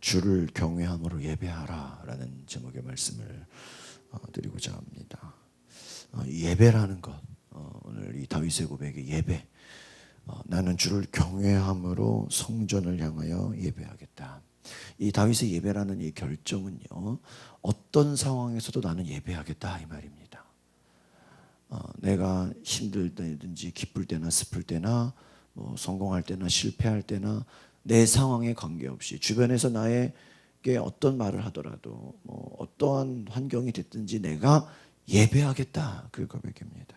주를 경외함으로 예배하라라는 제목의 말씀을 드리고자 합니다. 예배라는 것, 오늘 이 다윗의 고백의 예배, 나는 주를 경외함으로 성전을 향하여 예배하겠다. 이 다윗의 예배라는 이 결정은요, 어떤 상황에서도 나는 예배하겠다 이 말입니다. 내가 힘들 때든지 기쁠 때나 슬플 때나 성공할 때나 실패할 때나 내 상황에 관계없이 주변에서 나에게 어떤 말을 하더라도 어떠한 환경이 됐든지 내가 예배하겠다, 그 고백입니다.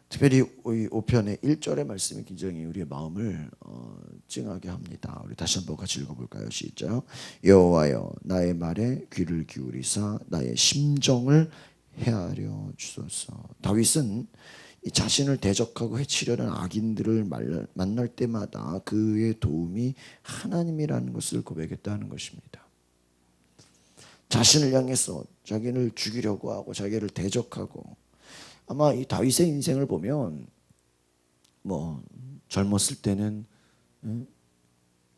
특별히 이 5편의 1절의 말씀이 굉장히 우리의 마음을 찡하게 합니다. 우리 다시 한번 같이 읽어볼까요? 시작. 여호와여 나의 말에 귀를 기울이사 나의 심정을 헤아려 주소서. 다윗은 이 자신을 대적하고 해치려는 악인들을 만날 때마다 그의 도움이 하나님이라는 것을 고백했다는 것입니다. 자신을 향해서 자기를 죽이려고 하고 자기를 대적하고, 아마 이 다윗의 인생을 보면 젊었을 때는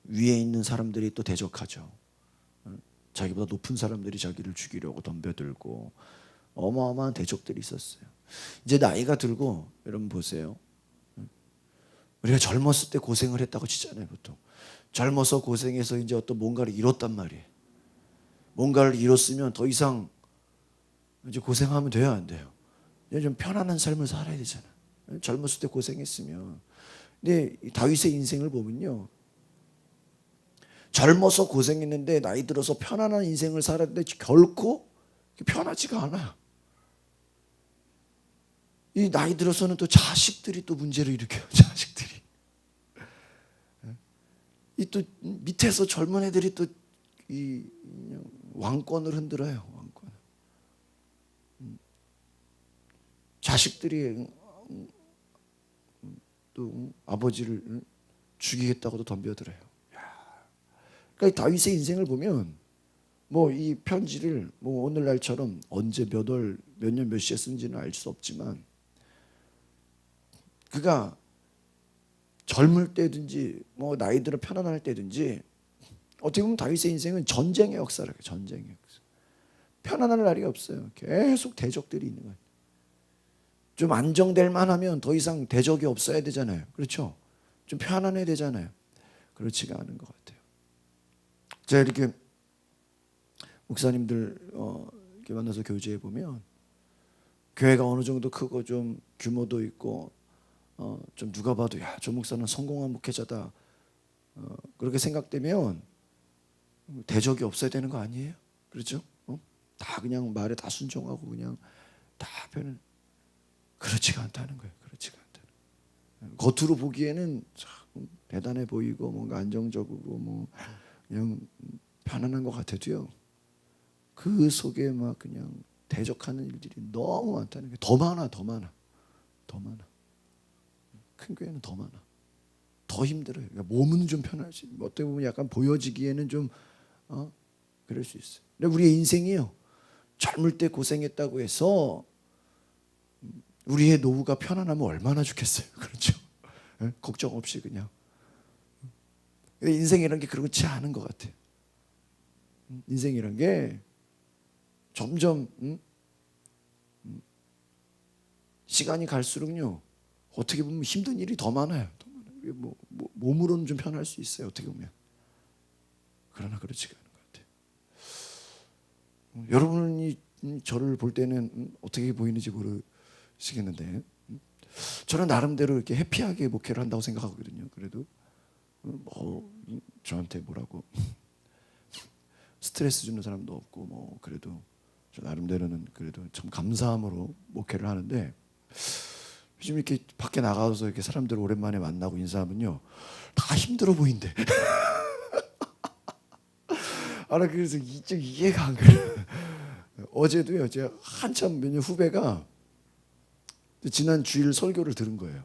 위에 있는 사람들이 또 대적하죠. 자기보다 높은 사람들이 자기를 죽이려고 덤벼들고 어마어마한 대적들이 있었어요. 이제 나이가 들고, 여러분 보세요. 우리가 젊었을 때 고생을 했다고 치잖아요. 보통 젊어서 고생해서 이제 어떤 뭔가를 이뤘단 말이에요. 뭔가를 이뤘으면 더 이상 이제 고생하면 돼요, 안 돼요? 이제 좀 편안한 삶을 살아야 되잖아요. 젊었을 때 고생했으면. 근데 다윗의 인생을 보면요, 젊어서 고생했는데 나이 들어서 편안한 인생을 살았는데 결코 편하지가 않아요. 이 나이 들어서는 또 자식들이 또 문제를 일으켜요. 자식들이. 이 또 밑에서 젊은 애들이 또 이 왕권을 흔들어요. 왕권. 자식들이 또 아버지를 죽이겠다고도 덤벼들어요. 그러니까 다윗의 인생을 보면 이 편지를 오늘날처럼 언제 몇 월, 몇 년, 몇 시에 쓴지는 알 수 없지만, 그가 젊을 때든지 나이 들어 편안할 때든지 어떻게 보면 다윗의 인생은 전쟁의 역사라고 해요. 전쟁의 역사. 편안할 날이 없어요. 계속 대적들이 있는 거예요. 좀 안정될 만하면 더 이상 대적이 없어야 되잖아요. 그렇죠? 좀 편안해야 되잖아요. 그렇지가 않은 것 같아요. 제가 이렇게 목사님들 이렇게 만나서 교제해 보면 교회가 어느 정도 크고 좀 규모도 있고 좀 누가 봐도 야, 저 목사는 성공한 목회자다, 그렇게 생각되면 대적이 없어야 되는 거 아니에요? 그렇죠? 다 그냥 말에 다 순종하고 그냥 다 편은, 그렇지가 않다는 거예요. 그렇지가 않다는 거예요. 겉으로 보기에는 참 대단해 보이고 뭔가 안정적이고 그냥 편안한 것 같아도요, 그 속에 막 그냥 대적하는 일들이 너무 많다는 거예요. 더 많아. 큰 교회는 더 많아. 더 힘들어요. 그러니까 몸은 좀 편하지. 어떻게 보면 약간 보여지기에는 좀 그럴 수 있어요. 근데 우리의 인생이요, 젊을 때 고생했다고 해서 우리의 노후가 편안하면 얼마나 좋겠어요. 그렇죠? 걱정 없이 그냥. 인생이란 게 그렇지 않은 것 같아요. 인생이란 게 점점 시간이 갈수록요, 어떻게 보면 힘든 일이 더 많아요. 몸으로는 좀 편할 수 있어요, 어떻게 보면. 그러나 그렇지가 않은 것 같아요. 여러분이 저를 볼 때는 어떻게 보이는지 모르시겠는데, 저는 나름대로 이렇게 해피하게 목회를 한다고 생각하거든요. 그래도 저한테 뭐라고 스트레스 주는 사람도 없고 그래도 저 나름대로는 그래도 참 감사함으로 목회를 하는데, 요즘 이렇게 밖에 나가서 이렇게 사람들 오랜만에 만나고 인사하면요, 다 힘들어 보인대. 나 그래서 이해가 안 가요. 어제도요, 제가 한참 몇 년 후배가 지난 주일 설교를 들은 거예요.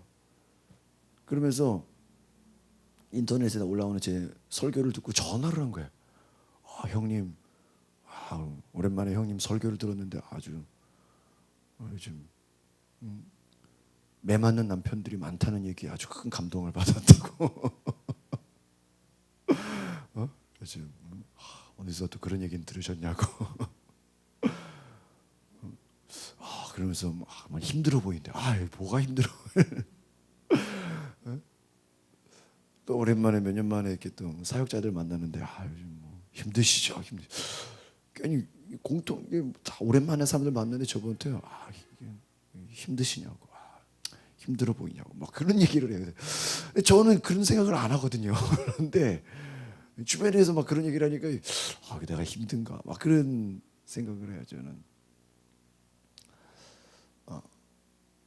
그러면서 인터넷에 올라오는 제 설교를 듣고 전화를 한 거예요. 형님, 오랜만에 형님 설교를 들었는데 아주 요즘 매 맞는 남편들이 많다는 얘기에 아주 큰 감동을 받았다고. 그래서 어디서 또 그런 얘기는 들으셨냐고. 그러면서 막 힘들어 보이는데 뭐가 힘들어. 또 오랜만에 몇 년 만에 이렇게 또 사역자들 만나는데 요즘 뭐 힘드시죠? 괜히 공통 다 오랜만에 사람들 만나는데 저번부터 이게 힘드시냐고, 힘들어 보이냐고 막 그런 얘기를 해요. 저는 그런 생각을 안 하거든요. 그런데 주변에서 막 그런 얘기를 하니까 내가 힘든가 막 그런 생각을 해요. 저는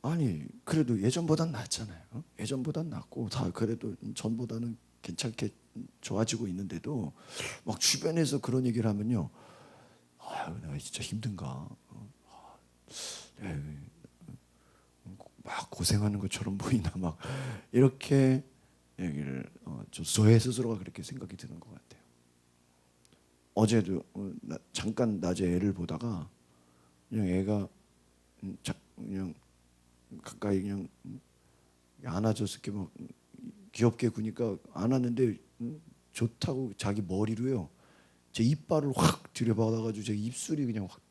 아니 그래도 예전보단 낫잖아요. 예전보단 낫고 다 그래도 전보다는 괜찮게 좋아지고 있는데도 막 주변에서 그런 얘기를 하면요, 내가 진짜 힘든가, 막 고생하는 것처럼 보이나 막 이렇게 얘기를 저 스스로가 그렇게 생각이 드는 것 같아요. 어제도 잠깐 낮에 애를 보다가 그냥 애가 그냥 가까이 그냥 안아줘서 이렇게 막 귀엽게 구니까 안았는데 좋다고 자기 머리로요 제 이빨을 확 들여받아가지고 제 입술이 그냥 확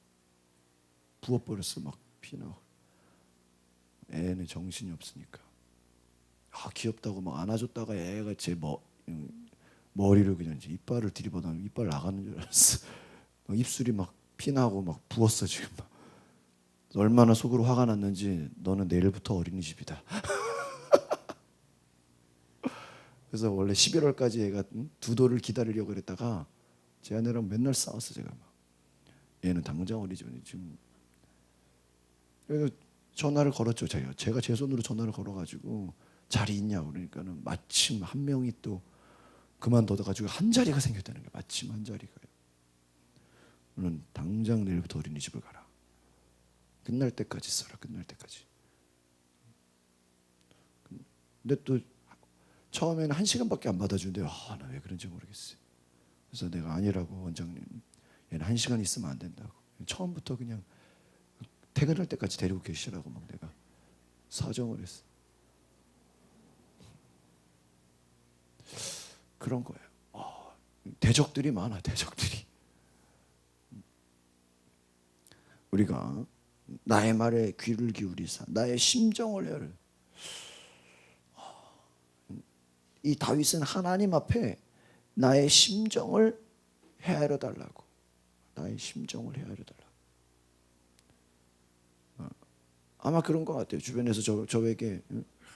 부어버렸어. 막 피나. 애는 정신이 없으니까 귀엽다고 막 안아줬다가 애가 제 머리를 그냥 이제 이빨을 들이받아 이빨 나가는 줄 알았어. 입술이 막 피나고 막 부었어 지금. 얼마나 속으로 화가 났는지. 너는 내일부터 어린이집이다. 그래서 원래 11월까지 애가 두 돌을 기다리려고 그랬다가 제 아내랑 맨날 싸웠어 제가. 막 얘는 당장 어린이집에 지금. 그래서 전화를 걸었죠. 제가 제 손으로 전화를 걸어가지고 자리 있냐 그러니까는 마침 한 명이 또 그만둬가지고 한 자리가 생겼다는 거예요. 마침 한 자리가요. 너는 당장 내일부터 어린이집을 가라. 끝날 때까지 써라. 끝날 때까지. 근데 또 처음에는 1시간밖에 안 받아주는데 나 왜 그런지 모르겠어요. 그래서 내가 아니라고, 원장님 얘는 1시간 있으면 안 된다고. 처음부터 그냥 퇴근할 때까지 데리고 계시라고 막 내가 사정을 했어. 그런 거예요. 대적들이 많아. 대적들이. 우리가 나의 말에 귀를 기울이사 나의 심정을 헤아려. 이 다윗은 하나님 앞에 나의 심정을 헤아려 달라고. 나의 심정을 헤아려 달라고. 아마 그런 것 같아요. 주변에서 저에게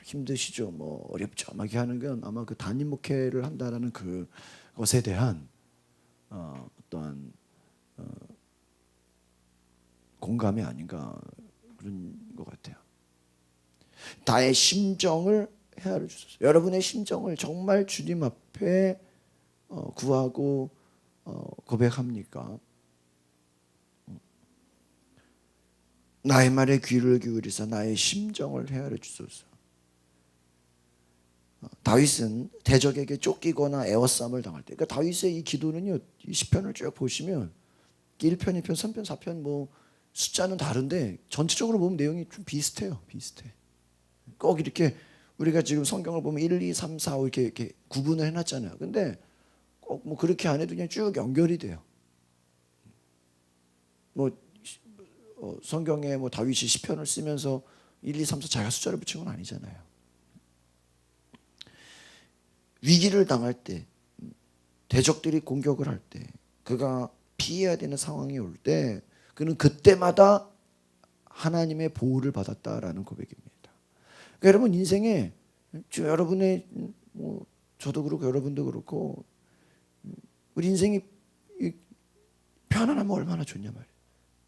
힘드시죠, 뭐 어렵죠, 막 이렇게 하는 건 아마 그 단임 목회를 한다라는 그것에 대한 어떠한 공감이 아닌가 그런 것 같아요. 나의 심정을 헤아려 주소서. 여러분의 심정을 정말 주님 앞에 구하고 고백합니까? 나의 말에 귀를 기울이사 나의 심정을 헤아려 주소서. 다윗은 대적에게 쫓기거나 애워싸움을 당할 때, 그러니까 다윗의 이 기도는요, 이 시편을 쭉 보시면 1편, 2편, 3편, 4편 뭐 숫자는 다른데 전체적으로 보면 내용이 좀 비슷해요. 비슷해. 꼭 이렇게 우리가 지금 성경을 보면 1, 2, 3, 4, 5 이렇게 구분을 해놨잖아요. 근데 꼭 뭐 그렇게 안 해도 그냥 쭉 연결이 돼요. 뭐 성경에 뭐 다윗이 시편을 쓰면서 1, 2, 3, 4 자기가 숫자를 붙인 건 아니잖아요. 위기를 당할 때, 대적들이 공격을 할 때, 그가 피해야 되는 상황이 올 때, 그는 그때마다 하나님의 보호를 받았다라는 고백입니다. 그러니까 여러분 인생에 여러분의 뭐 저도 그렇고 여러분도 그렇고 우리 인생이 편안하면 얼마나 좋냐 말이에요.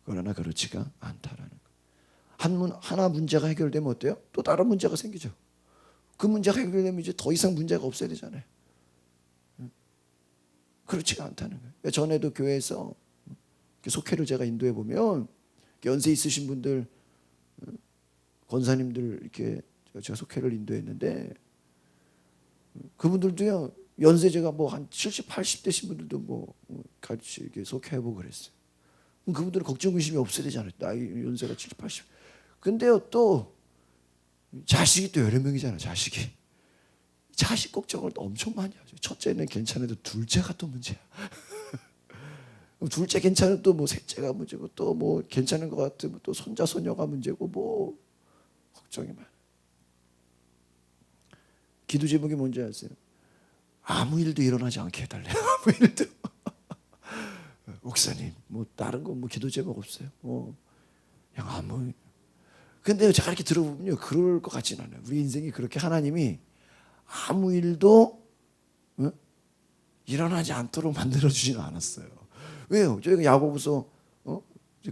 그러나 그렇지가 않다라는 거. 하나 문제가 해결되면 어때요? 또 다른 문제가 생기죠. 그 문제가 해결되면 이제 더 이상 문제가 없어야 되잖아요. 그렇지가 않다는 거예요. 전에도 교회에서 속회를 제가 인도해 보면 연세 있으신 분들, 권사님들 이렇게 제가 속회를 인도했는데 그분들도요 연세 제가 뭐 한 70, 80 되신 분들도 뭐 같이 이렇게 속회해보고 그랬어요. 그분들은 걱정 의심이 없어야 되잖아요. 나이 연세가 70, 80. 근데요 또 자식이 또 여러 명이잖아요. 자식이 자식 걱정을 또 엄청 많이 하죠. 첫째는 괜찮아도 둘째가 또 문제야. 둘째 괜찮아도 또 뭐 셋째가 문제고 또 뭐 괜찮은 것 같으면 또 손자 손녀가 문제고 뭐 걱정이 많아. 기도 제목이 뭔지 아세요? 아무 일도 일어나지 않게 해달래. 아무 일도. 목사님 뭐 다른 거 뭐 기도 제목 없어요? 뭐 그냥 아무. 근데 제가 이렇게 들어보면요 그럴 것 같지는 않아요. 우리 인생이 그렇게 하나님이 아무 일도 일어나지 않도록 만들어주지는 않았어요. 왜요? 저희가 야고보서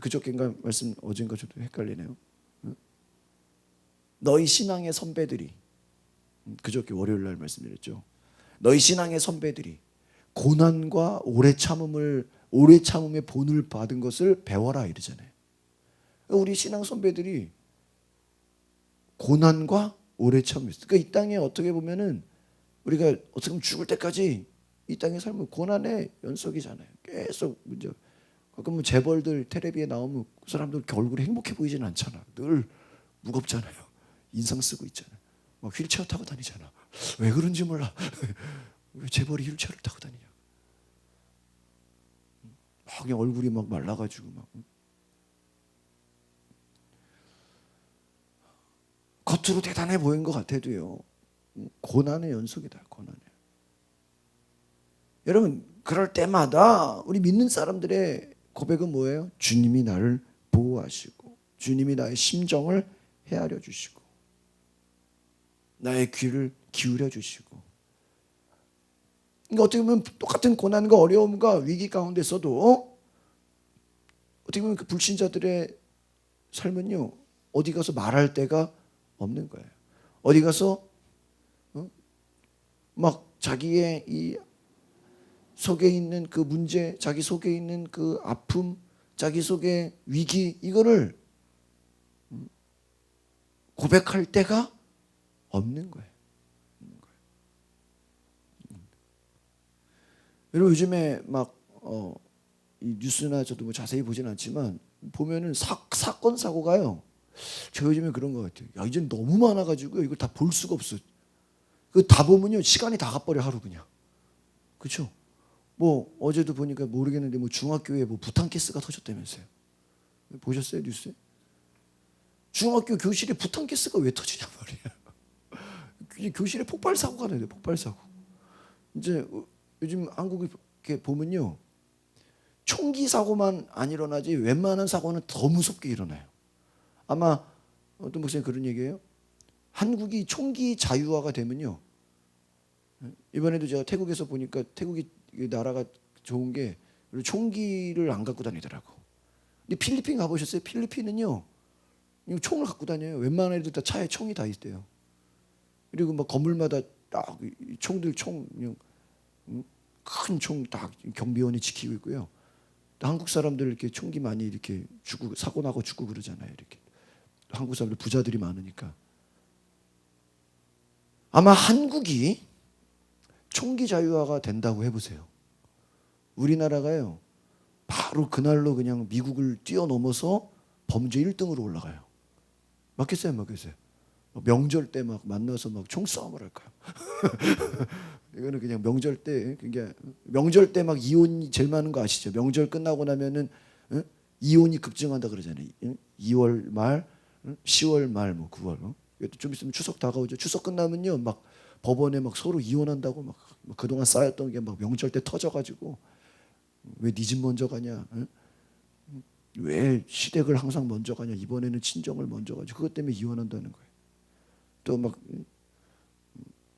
그저께인가 말씀 어젠가 저도 헷갈리네요. 너희 신앙의 선배들이 그저께 월요일 날 말씀드렸죠. 너희 신앙의 선배들이 고난과 오래 참음의 본을 받은 것을 배워라 이러잖아요. 우리 신앙 선배들이 고난과 오래 참음했어요. 그러니까 이 땅에 어떻게 보면은 우리가 어떻게 보면 죽을 때까지 이 땅의 삶은 고난의 연속이잖아요. 계속 문제. 가끔 재벌들 텔레비에 나오면 그 사람들 얼굴이 행복해 보이진 않잖아. 늘 무겁잖아요. 인상 쓰고 있잖아요. 막 휠체어 타고 다니잖아. 왜 그런지 몰라. 왜 재벌이 휠체어를 타고 다니냐. 막 그냥 얼굴이 막 말라가지고 막. 겉으로 대단해 보인 것 같아도요. 고난의 연속이다. 고난의. 여러분 그럴 때마다 우리 믿는 사람들의 고백은 뭐예요? 주님이 나를 보호하시고 주님이 나의 심정을 헤아려 주시고 나의 귀를 기울여 주시고. 그러니까 어떻게 보면 똑같은 고난과 어려움과 위기 가운데서도 어떻게 보면 그 불신자들의 삶은요 어디 가서 말할 데가 없는 거예요. 어디 가서 막 자기의 이 속에 있는 그 문제, 자기 속에 있는 그 아픔, 자기 속의 위기 이거를 고백할 데가 없는 거예요. 여러분 요즘에 막 이 뉴스나 저도 뭐 자세히 보진 않지만 보면은 사건 사고가요. 제가 요즘에 그런 것 같아요. 야 이제 너무 많아가지고 이걸 다 볼 수가 없어. 그 다 보면요 시간이 다 가버려 하루 그냥. 그렇죠? 뭐 어제도 보니까 모르겠는데 뭐 중학교에 뭐 부탄가스가 터졌다면서요. 보셨어요 뉴스에? 중학교 교실에 부탄가스가 왜 터지냐 말이야. 교실에 폭발 사고가 나요. 폭발 사고. 이제 요즘 한국에 보면요 총기 사고만 안 일어나지 웬만한 사고는 더 무섭게 일어나요. 아마 어떤 목사님 그런 얘기예요. 한국이 총기 자유화가 되면요. 이번에도 제가 태국에서 보니까 태국이 나라가 좋은 게 총기를 안 갖고 다니더라고. 근데 필리핀 가보셨어요? 필리핀은요 총을 갖고 다녀요. 웬만한 애들 다 차에 총이 다 있대요. 그리고 막 건물마다 딱 총들 큰 총 딱 경비원이 지키고 있고요. 한국 사람들 이렇게 총기 많이 이렇게 죽고 사고 나고 죽고 그러잖아요. 이렇게 한국 사람들 부자들이 많으니까. 아마 한국이 총기 자유화가 된다고 해보세요. 우리나라가요 바로 그날로 그냥 미국을 뛰어넘어서 범죄 1등으로 올라가요. 맞겠어요? 맞겠어요? 명절 때 막 만나서 막 총싸움을 할까요? 이거는 그냥 명절 때, 그게 명절 때 막 이혼이 제일 많은 거 아시죠? 명절 끝나고 나면은 이혼이 급증한다 그러잖아요. 2월 말, 10월 말, 뭐 9월. 좀 있으면 추석 다가오죠. 추석 끝나면요, 막 법원에 막 서로 이혼한다고 막 그동안 쌓였던 게 막 명절 때 터져가지고 왜 네 집 먼저 가냐? 왜 시댁을 항상 먼저 가냐? 이번에는 친정을 먼저 가지. 그것 때문에 이혼한다는 거예요. 또 막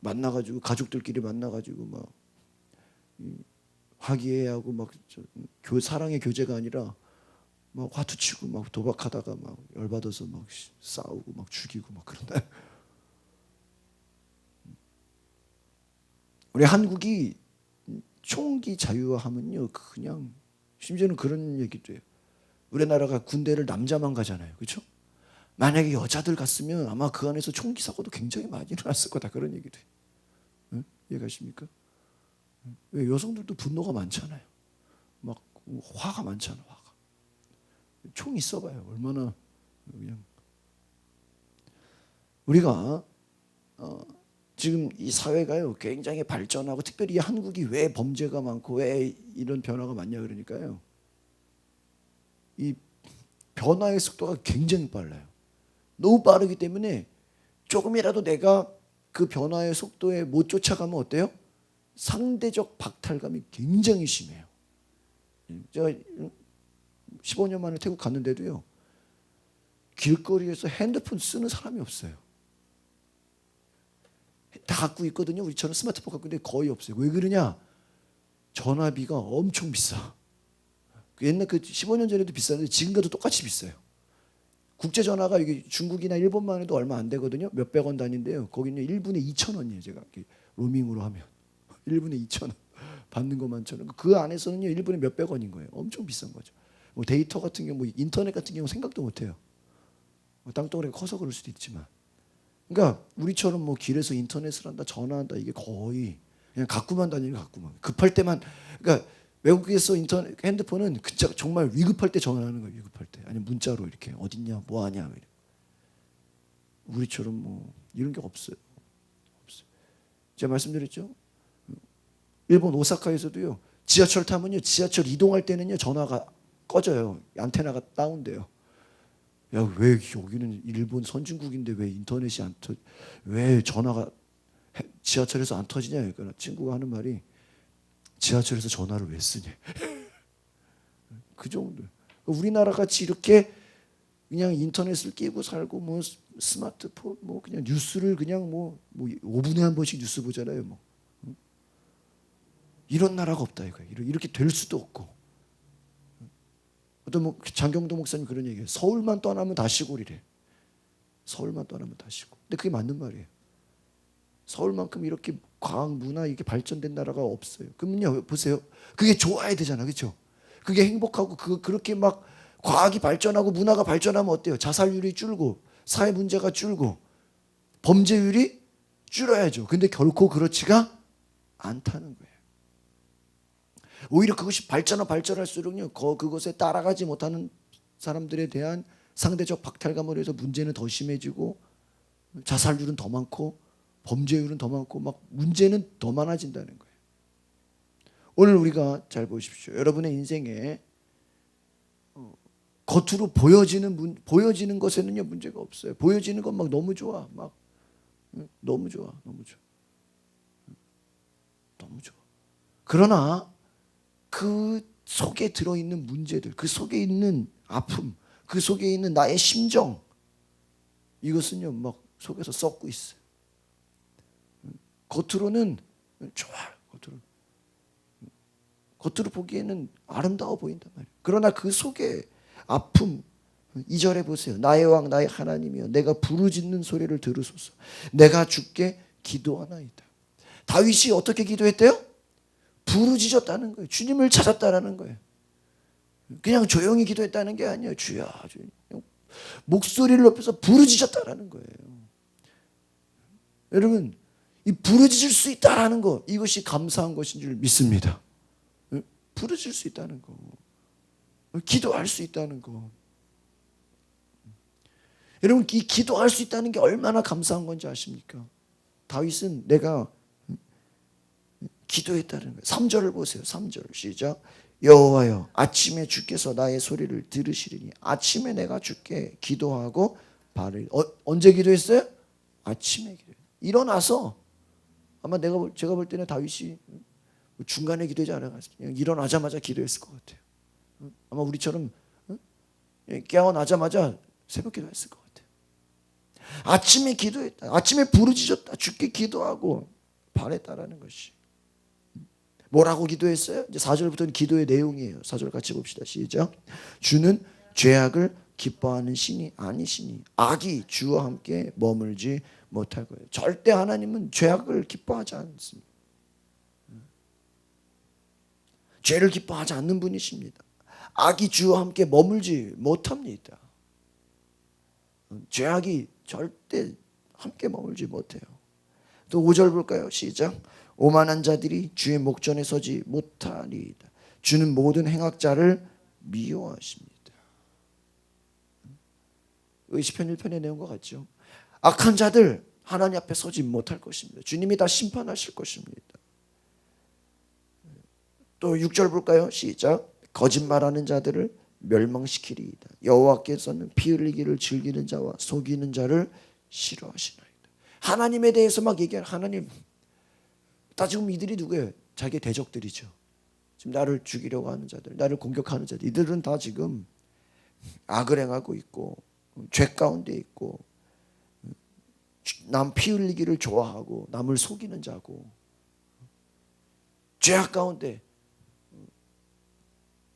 만나가지고 가족들끼리 만나가지고 막 화기애애하고 막 사랑의 교제가 아니라 막 화투치고 막 도박하다가 막 열받아서 막 싸우고 막 죽이고 막 그런다. 우리 한국이 총기 자유화하면요 그냥 심지어는 그런 얘기도 해요. 우리나라가 군대를 남자만 가잖아요. 그렇죠? 만약에 여자들 갔으면 아마 그 안에서 총기 사고도 굉장히 많이 일어났을 거다. 그런 얘기도 해요. 응? 이해가십니까? 왜 여성들도 분노가 많잖아요. 막 화가 많잖아. 화가. 총 있어봐요. 얼마나 그냥 우리가 지금 이 사회가요 굉장히 발전하고 특별히 이 한국이 왜 범죄가 많고 왜 이런 변화가 많냐 그러니까요. 이 변화의 속도가 굉장히 빨라요. 너무 빠르기 때문에 조금이라도 내가 그 변화의 속도에 못 쫓아가면 어때요? 상대적 박탈감이 굉장히 심해요. 제가 15년 만에 태국 갔는데도요. 길거리에서 핸드폰 쓰는 사람이 없어요. 다 갖고 있거든요. 우리처럼 스마트폰 갖고 있는데 거의 없어요. 왜 그러냐? 전화비가 엄청 비싸. 옛날 그 15년 전에도 비쌌는데 지금과도 똑같이 비싸요. 국제 전화가 이게 중국이나 일본만 해도 얼마 안 되거든요. 몇백 원 단위인데요. 거기는 1분에 2,000원이에요. 제가 로밍으로 하면 1분에 2,000원 받는 것만처럼 그 안에서는요 1분에 몇백 원인 거예요. 엄청 비싼 거죠. 뭐 데이터 같은 경우, 뭐 인터넷 같은 경우 생각도 못 해요. 땅덩어리가 커서 그럴 수도 있지만, 그러니까 우리처럼 뭐 길에서 인터넷을 한다, 전화한다 이게 거의 그냥 갖고만 다니는 갖고만 급할 때만. 그러니까 외국에서 인터넷 핸드폰은 정말 위급할 때 전화하는 거예요. 위급할 때 아니면 문자로 이렇게 어딨냐 뭐 하냐. 우리처럼 뭐 이런 게 없어요. 제가 말씀드렸죠. 일본 오사카에서도요 지하철 타면요 지하철 이동할 때는요 전화가 꺼져요. 안테나가 다운돼요. 야, 왜 여기는 일본 선진국인데 왜 인터넷이 안 터, 왜 전화가 지하철에서 안 터지냐? 그러니까 친구가 하는 말이 지하철에서 전화를 왜 쓰냐? 그 정도. 우리나라 같이 이렇게 그냥 인터넷을 끼고 살고 뭐 스마트폰 뭐 그냥 뉴스를 그냥 뭐 5분에 한 번씩 뉴스 보잖아요. 뭐 이런 나라가 없다 이거. 이렇게 될 수도 없고. 어떤 뭐 장경도 목사님 그런 얘기해요. 서울만 떠나면 다 시골이래. 서울만 떠나면 다 시골. 근데 그게 맞는 말이에요. 서울만큼 이렇게 과학 문화 이게 발전된 나라가 없어요. 그러면요 보세요. 그게 좋아야 되잖아, 그렇죠? 그게 행복하고 그렇게 막 과학이 발전하고 문화가 발전하면 어때요? 자살률이 줄고 사회 문제가 줄고 범죄율이 줄어야죠. 근데 결코 그렇지가 않다는 거예요. 오히려 그것이 발전할수록요 그것에 따라가지 못하는 사람들에 대한 상대적 박탈감으로 해서 문제는 더 심해지고 자살률은 더 많고 범죄율은 더 많고 막 문제는 더 많아진다는 거예요. 오늘 우리가 잘 보십시오. 여러분의 인생에 겉으로 보여지는 것에는요 문제가 없어요. 보여지는 건 막 너무 좋아, 막 너무 좋아. 그러나 그 속에 들어있는 문제들, 그 속에 있는 아픔, 그 속에 있는 나의 심정, 이것은요 막 속에서 썩고 있어요. 겉으로는 좋아, 겉으로 보기에는 아름다워 보인단 말이에요. 그러나 그 속에 아픔, 2절에 보세요. 나의 왕 나의 하나님이여 내가 부르짖는 소리를 들으소서. 내가 주께 기도하나이다. 다윗이 어떻게 기도했대요? 부르짖었다는 거예요. 주님을 찾았다라는 거예요. 그냥 조용히 기도했다는 게 아니에요. 주여, 목소리를 높여서 부르짖었다라는 거예요. 여러분, 이 부르짖을 수 있다라는 거, 이것이 감사한 것인 줄 믿습니다. 부르짖을 수 있다는 거, 기도할 수 있다는 거. 여러분, 이 기도할 수 있다는 게 얼마나 감사한 건지 아십니까? 다윗은 내가 기도했다는 거예요. 3절을 보세요. 3절 시작. 여호와여 아침에 주께서 나의 소리를 들으시리니 아침에 내가 주께 기도하고 발을 언제 기도했어요? 아침에 기도했어요. 일어나서 아마 제가 볼 때는 다윗이 중간에 기도하지 않았어요. 그냥 일어나자마자 기도했을 것 같아요. 아마 우리처럼 깨어나자마자 새벽 기도했을 것 같아요. 아침에 기도했다. 아침에 부르짖었다. 주께 기도하고 바랬다라는 것이. 뭐라고 기도했어요? 이제 4절부터는 기도의 내용이에요. 4절 같이 봅시다. 시작. 주는 죄악을 기뻐하는 신이 아니시니 악이 주와 함께 머물지 못할 거예요. 절대 하나님은 죄악을 기뻐하지 않습니다. 죄를 기뻐하지 않는 분이십니다. 악이 주와 함께 머물지 못합니다. 죄악이 절대 함께 머물지 못해요. 또 5절 볼까요? 시작. 오만한 자들이 주의 목전에 서지 못하리이다. 주는 모든 행악자를 미워하십니다. 시편 1편의 내용과 같죠. 악한 자들 하나님 앞에 서지 못할 것입니다. 주님이 다 심판하실 것입니다. 또 6절 볼까요? 시작. 거짓말하는 자들을 멸망시키리이다. 여호와께서는 피 흘리기를 즐기는 자와 속이는 자를 싫어하시나이다. 하나님에 대해서 막 얘기하는 하나님. 다 지금 이들이 누구예요? 자기의 대적들이죠. 지금 나를 죽이려고 하는 자들, 나를 공격하는 자들, 이들은 다 지금 악을 행하고 있고 죄 가운데 있고 남 피 흘리기를 좋아하고 남을 속이는 자고 죄악 가운데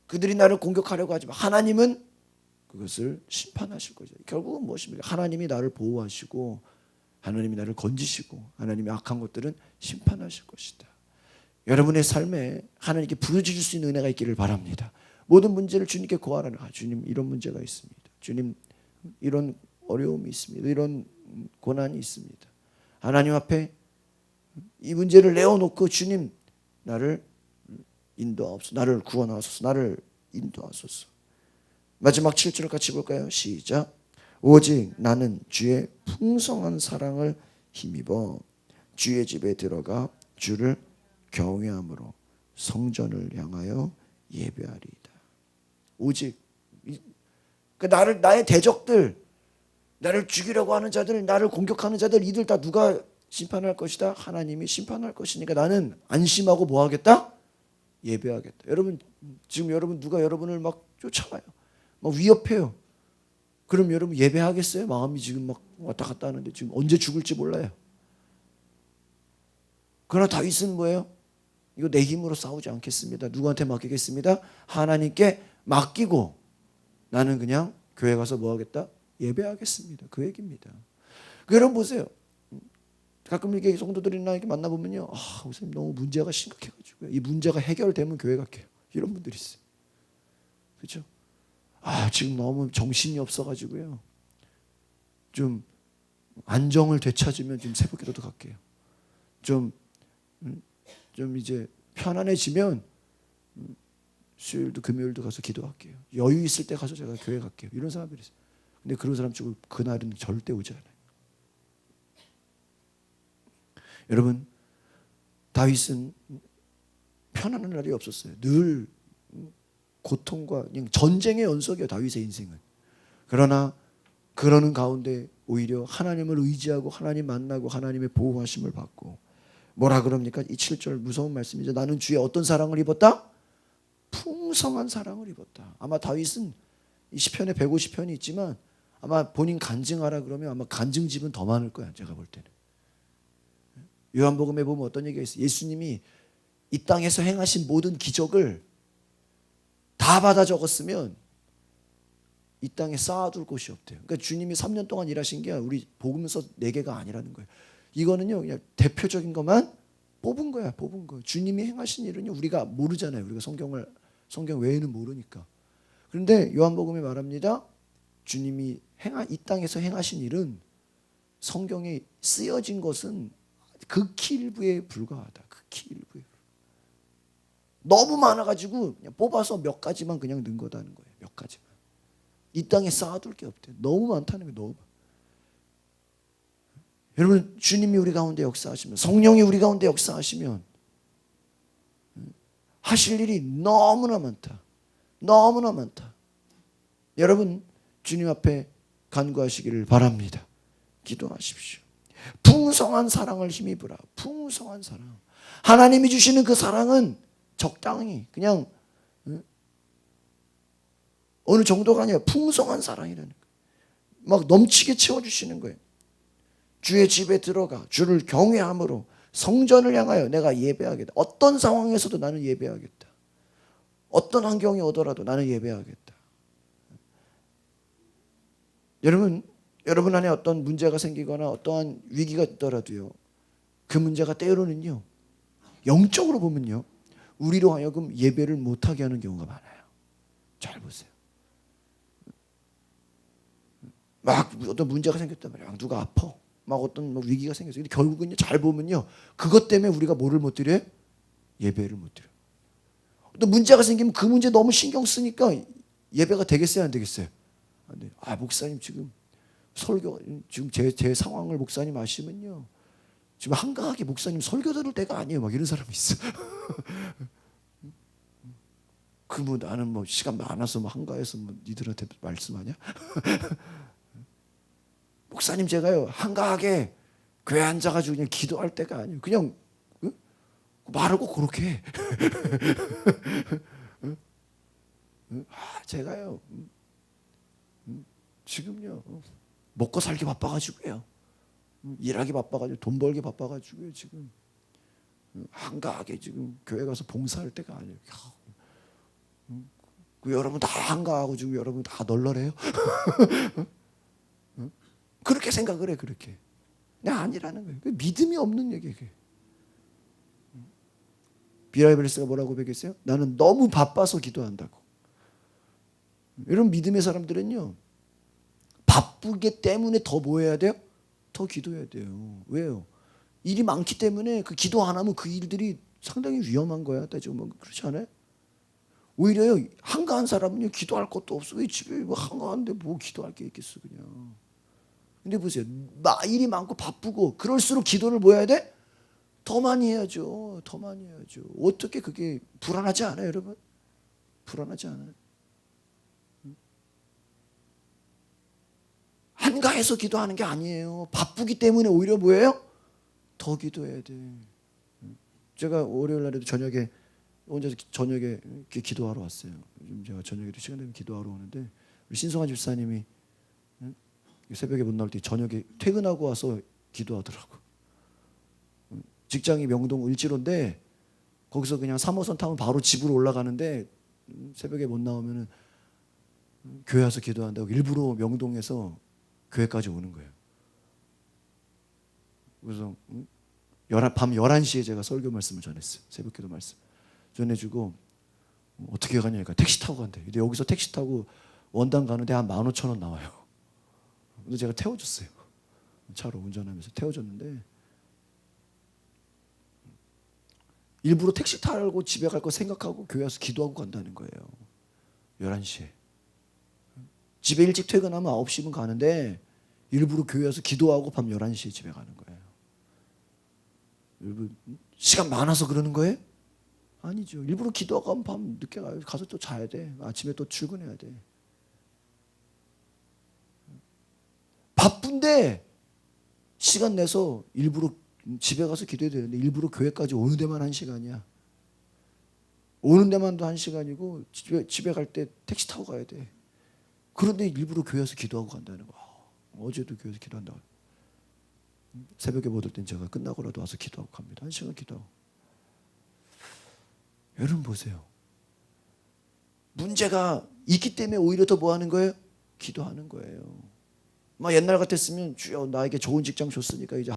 그들이 나를 공격하려고 하지만 하나님은 그것을 심판하실 거죠. 결국은 무엇입니까? 하나님이 나를 보호하시고 하나님이 나를 건지시고 하나님이 악한 것들은 심판하실 것이다. 여러분의 삶에 하나님께 부르짖을 수 있는 은혜가 있기를 바랍니다. 모든 문제를 주님께 고하라는 주님 이런 문제가 있습니다. 주님 이런 어려움이 있습니다. 이런 고난이 있습니다. 하나님 앞에 이 문제를 내어놓고 주님 나를 인도하옵소서. 나를 구원하소서. 나를 인도하소서. 마지막 7절 같이 볼까요? 시작. 오직 나는 주의 풍성한 사랑을 힘입어 주의 집에 들어가 주를 경외함으로 성전을 향하여 예배하리이다. 오직 그러니까 나의 대적들, 나를 죽이려고 하는 자들, 나를 공격하는 자들, 이들 다 누가 심판할 것이다? 하나님이 심판할 것이니까 나는 안심하고 뭐 하겠다? 예배하겠다. 여러분 지금 누가 여러분을 막 쫓아와요. 막 위협해요. 그럼 여러분 예배하겠어요? 마음이 지금 막 왔다 갔다 하는데 지금 언제 죽을지 몰라요. 그러나 다윗은 뭐예요? 이거 내 힘으로 싸우지 않겠습니다. 누구한테 맡기겠습니다? 하나님께 맡기고 나는 그냥 교회 가서 뭐 하겠다? 예배하겠습니다. 그 얘기입니다. 여러분 보세요. 가끔 이렇게 성도들이나 이렇게 만나보면요. 선생님 너무 문제가 심각해가지고요. 이 문제가 해결되면 교회 갈게요. 이런 분들이 있어요. 그렇죠? 지금 너무 정신이 없어가지고요. 좀 안정을 되찾으면 좀 새벽기도도 갈게요. 좀 이제 편안해지면 수요일도 금요일도 가서 기도할게요. 여유 있을 때 가서 제가 교회 갈게요. 이런 사람들이 있어요. 근데 그런 사람 쪽은 그날은 절대 오지 않아요. 여러분 다윗은 편안한 날이 없었어요. 늘 고통과 그냥 전쟁의 연속이에요. 다윗의 인생은. 그러나 그러는 가운데 오히려 하나님을 의지하고 하나님 만나고 하나님의 보호하심을 받고 뭐라 그럽니까? 이 7절 무서운 말씀이죠. 나는 주의 어떤 사랑을 입었다? 풍성한 사랑을 입었다. 아마 다윗은 이 시편에 150편이 있지만 아마 본인 간증하라 그러면 아마 간증집은 더 많을 거야. 제가 볼 때는. 요한복음에 보면 어떤 얘기가 있어요. 예수님이 이 땅에서 행하신 모든 기적을 다 받아 적었으면 이 땅에 쌓아둘 곳이 없대요. 그러니까 주님이 3년 동안 일하신 게 우리 복음서 4개가 아니라는 거예요. 이거는요 그냥 대표적인 것만 뽑은 거야. 뽑은 거. 주님이 행하신 일은요 우리가 모르잖아요. 우리가 성경 외에는 모르니까. 그런데 요한복음에 말합니다. 주님이 이 땅에서 행하신 일은 성경에 쓰여진 것은 극히 일부에 불과하다. 극히 일부에. 너무 많아가지고 그냥 뽑아서 몇 가지만 그냥 넣은 거다는 거예요. 몇 가지만. 이 땅에 쌓아둘 게 없대요. 너무 많다는 거예요. 너무. 여러분 주님이 우리 가운데 역사하시면 성령이 우리 가운데 역사하시면 하실 일이 너무나 많다. 너무나 많다. 여러분 주님 앞에 간구하시기를 바랍니다. 기도하십시오. 풍성한 사랑을 힘입으라. 풍성한 사랑. 하나님이 주시는 그 사랑은 적당히 그냥 어느 정도가 아니라 풍성한 사랑이라는 거예요. 막 넘치게 채워주시는 거예요. 주의 집에 들어가 주를 경외함으로 성전을 향하여 내가 예배하겠다. 어떤 상황에서도 나는 예배하겠다. 어떤 환경이 오더라도 나는 예배하겠다. 여러분 안에 어떤 문제가 생기거나 어떠한 위기가 있더라도요. 그 문제가 때로는요. 영적으로 보면요. 우리로 하여금 예배를 못하게 하는 경우가 많아요. 잘 보세요. 막 어떤 문제가 생겼단 말이에요. 막 누가 아파. 막 어떤 위기가 생겼어요. 근데 결국은요. 잘 보면요. 그것 때문에 우리가 뭐를 못 드려요? 예배를 못 드려요. 어떤 문제가 생기면 그 문제 너무 신경 쓰니까 예배가 되겠어요? 안 되겠어요? 안 돼요. 목사님 지금 설교 지금 제 상황을 목사님 아시면요. 지금 한가하게 목사님 설교 들을 때가 아니에요. 막 이런 사람이 있어. 그 뭐 나는 뭐 시간 많아서 뭐 한가해서 뭐 니들한테 말씀하냐? 목사님 제가요 한가하게 교회 앉아가지고 그냥 기도할 때가 아니에요. 그냥 응? 말을 꼭 그렇게 해. 제가요 지금요 먹고 살기 바빠가지고요. 일하기 바빠가지고 돈 벌기 바빠가지고요. 지금 한가하게 지금 교회 가서 봉사할 때가 아니에요. 여러분 다 한가하고 지금 여러분 다 널널해요? 그렇게 생각을 해. 그렇게. 아니라는 거예요. 믿음이 없는 얘기예요. 비라이벨스가 뭐라고 고백했어요? 나는 너무 바빠서 기도한다고. 여러분 믿음의 사람들은요 바쁘기 때문에 더 뭐 해야 돼요? 더 기도해야 돼요. 왜요? 일이 많기 때문에 그 기도 안 하면 그 일들이 상당히 위험한 거야. 따지고 뭐 그렇지 않아요? 오히려요 한가한 사람은요 기도할 것도 없어. 왜 집에 뭐 한가한데 뭐 기도할 게 있겠어 그냥. 근데 보세요. 일이 많고 바쁘고 그럴수록 기도를 뭐 해야 돼? 더 많이 해야죠. 더 많이 해야죠. 어떻게 그게 불안하지 않아요 여러분? 불안하지 않아요? 한가해서 기도하는 게 아니에요. 바쁘기 때문에 오히려 뭐예요? 더 기도해야 돼. 제가 월요일 날에도 저녁에 혼자서 저녁에 기도하러 왔어요. 요즘 제가 저녁에도 시간 되면 기도하러 오는데 우리 신성한 집사님이 새벽에 못 나올 때 저녁에 퇴근하고 와서 기도하더라고. 직장이 명동 을지로인데 거기서 그냥 3호선 타면 바로 집으로 올라가는데 새벽에 못 나오면은 교회 와서 기도한다고 일부러 명동에서 교회까지 오는 거예요. 그래서 밤 11시에 제가 설교 말씀을 전했어요. 새벽기도 말씀 전해주고 어떻게 가냐니까 택시 타고 간대. 근데 여기서 택시 타고 원당 가는데 한 15,000원 나와요. 근데 제가 태워줬어요. 차로 운전하면서 태워줬는데 일부러 택시 타고 집에 갈 거 생각하고 교회 와서 기도하고 간다는 거예요. 11시에. 집에 일찍 퇴근하면 9시면 가는데 일부러 교회 와서 기도하고 밤 11시에 집에 가는 거예요. 여러분 시간 많아서 그러는 거예요? 아니죠. 일부러 기도하고 가면 밤 늦게 가요. 가서 또 자야 돼. 아침에 또 출근해야 돼. 바쁜데 시간 내서 일부러 집에 가서 기도해야 되는데 일부러 교회까지 오는 데만 1시간이야. 오는 데만도 1시간이고 집에 갈 때 택시 타고 가야 돼. 그런데 일부러 교회에서 기도하고 간다는 거야. 어제도 교회에서 기도한다고. 새벽에 못 올 땐 제가 끝나고라도 와서 기도하고 갑니다. 1시간 기도하고. 여러분 보세요. 문제가 있기 때문에 오히려 더 뭐 하는 거예요? 기도하는 거예요. 막 옛날 같았으면 주여 나에게 좋은 직장 줬으니까 이제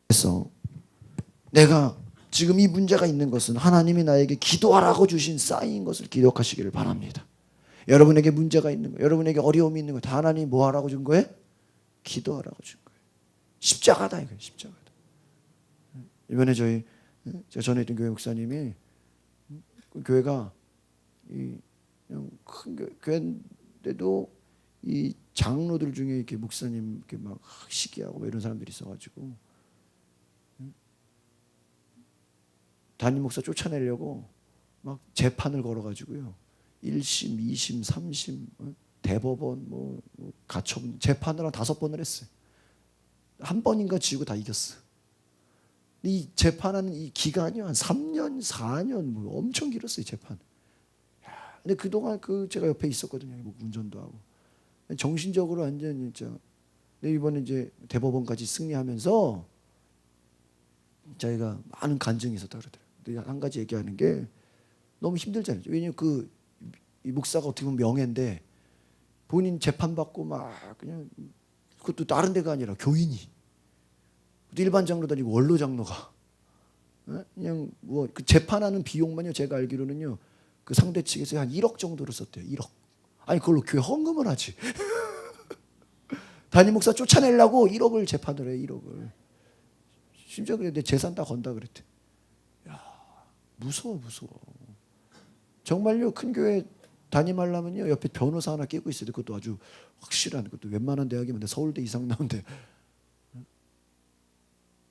그래서 내가 지금 이 문제가 있는 것은 하나님이 나에게 기도하라고 주신 사인인 것을 기억하시기를 바랍니다. 여러분에게 문제가 있는 거, 여러분에게 어려움이 있는 거 다 하나님이 뭐 하라고 준 거예요? 기도하라고 준 거예요. 십자가다 이거예요. 십자가다. 이번에 제가 전에 있던 교회 목사님이 그 교회가 그냥 큰 교회인데도 이 장로들 중에 이렇게 목사님 이렇게 막 시기하고 뭐 이런 사람들이 있어가지고 담임 목사 쫓아내려고 막 재판을 걸어가지고요. 1심, 2심, 3심, 대법원, 뭐 가처분 재판을 한 5번을 했어요. 한 번인가 지고 다 이겼어. 이 재판하는 이 기간이 한 3년, 4년 뭐 엄청 길었어요 재판. 근데 그동안 제가 옆에 있었거든요. 뭐 운전도 하고 정신적으로 완전 진짜. 근데 이번에 이제 대법원까지 승리하면서 자기가 많은 간증이 있었다 그러더라고요. 근데 한 가지 얘기하는 게 너무 힘들잖아요. 왜냐면 이 목사가 어떻게 보면 명예인데 본인 재판받고 막 그냥 그것도 다른 데가 아니라 교인이 일반 장로도 아니고 원로 장로가 그냥 뭐 그 재판하는 비용만요 제가 알기로는요 그 상대 측에서 한 1억 정도를 썼대요. 1억. 아니 그걸로 교회 헌금을 하지. 담임 목사 쫓아내려고 1억을 재판을 해. 1억을. 심지어 그래 내 재산 다 건다 그랬대. 야, 무서워. 정말요. 큰 교회 담임하려면요 옆에 변호사 하나 끼고 있어야 돼. 그것도 아주 확실한 것도 웬만한 대학이면 서울대 이상 나온대.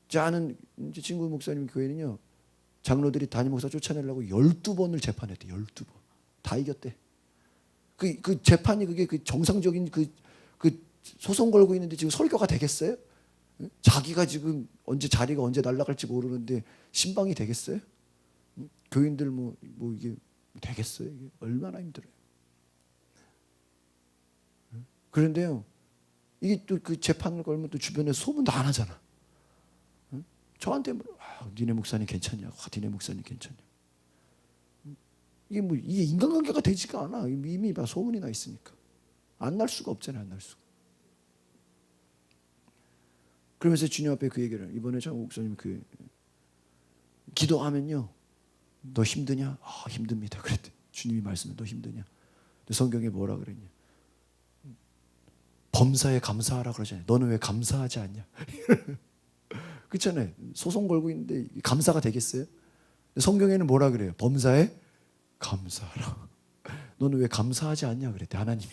제 아는 이제 친구 목사님 교회는요 장로들이 담임 목사 쫓아내려고 12번을 재판했대. 12번 다 이겼대. 그 재판이 그게 그 정상적인 그 소송 걸고 있는데 지금 설교가 되겠어요? 자기가 지금 자리가 언제 날아갈지 모르는데 신방이 되겠어요? 교인들 뭐 이게 되겠어요? 이게 얼마나 힘들어요. 그런데요, 이게 또 그 재판을 걸면 또 주변에 소문도 안 하잖아. 저한테 니네 목사님 괜찮냐고, 니네 목사님 괜찮냐고. 이게 인간관계가 되지가 않아. 이미 막 소문이 나 있으니까 안 날 수가 없잖아요, 안 날 수가. 그러면서 주님 앞에 그 얘기를 이번에 장 목사님 그 기도하면요, 너 힘드냐? 힘듭니다. 그랬대. 주님이 말씀해, 너 힘드냐? 근데 성경에 뭐라 그랬냐? 범사에 감사하라 그러잖아요. 너는 왜 감사하지 않냐? 그렇잖아요. 소송 걸고 있는데 감사가 되겠어요? 성경에는 뭐라 그래요? 범사에 감사하라. 너는 왜 감사하지 않냐 그랬대. 하나님이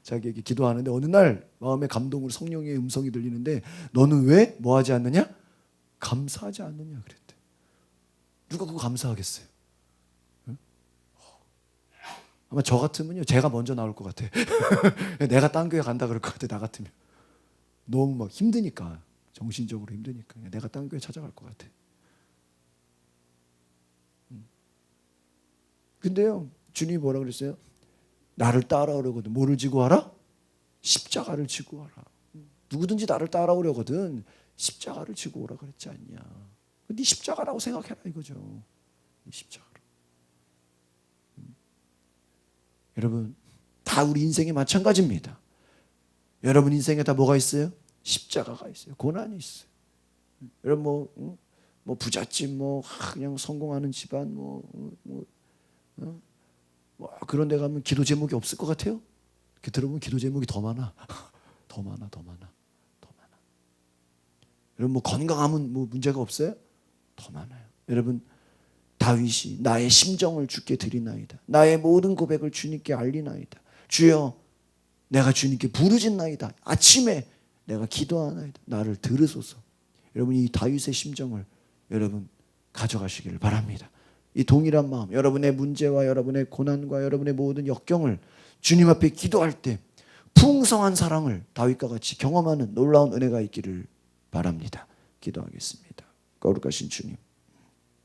자기에게 기도하는데 어느 날 마음의 감동으로 성령의 음성이 들리는데 너는 왜 뭐하지 않느냐? 감사하지 않느냐 그랬대. 누가 그거 감사하겠어요? 응? 아마 저 같으면요 제가 먼저 나올 것 같아. 내가 딴 교회 간다 그럴 것 같아. 나 같으면 너무 막 힘드니까, 정신적으로 힘드니까 내가 딴 교회 찾아갈 것 같아. 근데요 주님이 뭐라 그랬어요? 나를 따라오려거든 뭐를 지고 와라? 십자가를 지고 와라. 누구든지 나를 따라오려거든 십자가를 지고 오라 그랬지 않냐. 네 십자가라고 생각해라 이거죠. 네 십자가로. 여러분 다 우리 인생에 마찬가지입니다. 여러분 인생에 다 뭐가 있어요? 십자가가 있어요. 고난이 있어요. 여러분 뭐 부잣집 그냥 성공하는 집안 그런 데 가면 기도 제목이 없을 것 같아요? 이렇게 들어보면 기도 제목이 더 많아. 더 많아. 여러분 뭐 건강하면 뭐 문제가 없어요? 더 많아요. 여러분 다윗이 나의 심정을 주께 드리나이다. 나의 모든 고백을 주님께 알리나이다. 주여 내가 주님께 부르짖나이다. 아침에 내가 기도하나이다. 나를 들으소서. 여러분 이 다윗의 심정을 여러분 가져가시기를 바랍니다. 이 동일한 마음, 여러분의 문제와 여러분의 고난과 여러분의 모든 역경을 주님 앞에 기도할 때 풍성한 사랑을 다윗과 같이 경험하는 놀라운 은혜가 있기를 바랍니다. 기도하겠습니다. 거룩하신 주님,